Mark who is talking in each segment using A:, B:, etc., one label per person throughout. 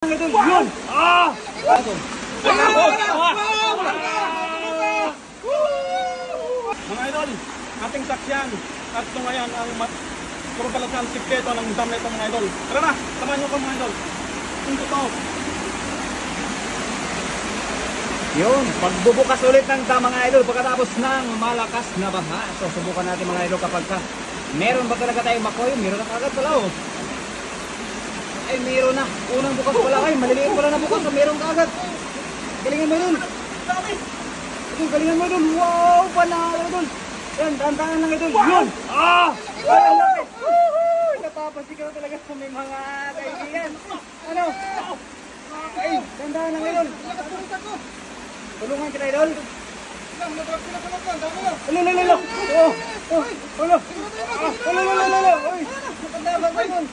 A: Idol, yun! Mga idol, ating saksyan at ito ngayon ang puro pala sa sikreto ng dam na ito mga idol. Tara na, samahan nyo ko mga idol. Ito to.
B: Yun, pagbubukas ulit ng dam mga idol pagkatapos ng malakas na baha. So subukan natin mga idol kapag meron ba talaga tayong makoy? Meron na kagad pala oh. Ay, meron na. Unang bukas pala. Ay, maliliit pala na bukas. Meron ka agad. Galingan mo dun. Ito, galingan mo dun. Wow, panalo dun. Yan, dahan-dahan lang ito. Yun. Ay, ang laki. Napapasik ka talaga sa may mga kaibigan. Ano? Ay, dahan-dahan lang ito. Tulungan kita, idol. Lalo. Uy, nakadaban ka nun.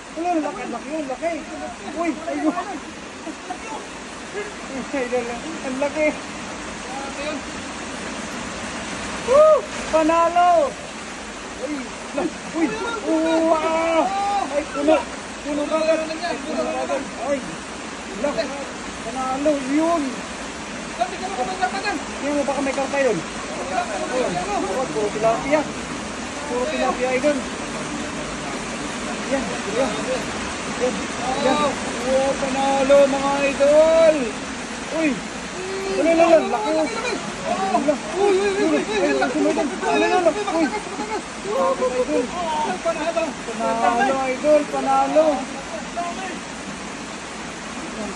B: Laki. Uy, ayun. Ang laki. Panalo. Uy, ay, puno kagad. Ay, laki. Panalo, yun. Hindi mo baka may karpa yun. Puro tilapia. Puro tilapia idol. Yan. Wow, panalo mga idol. Uy. Laki. Panalo idol, panalo.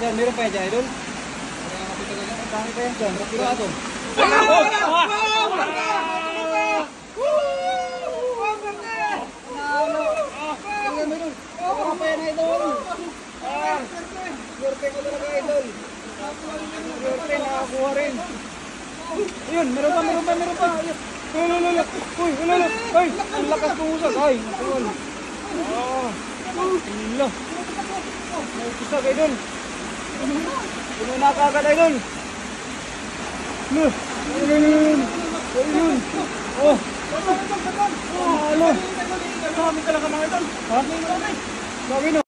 B: Yan, meron pa yan idol. Dami pa yan dyan, rakiro ato. Swerte ko talaga idol. Swerte, nakakuha rin. Ayun, meron pa. Uy, ay, ang lakas pumusag. Ay, nakuha. Ila. May pusag idol. Puno na kagad idol. Ayun. Oh. Halo. Marami talaga mga idol. Ha? Dami no.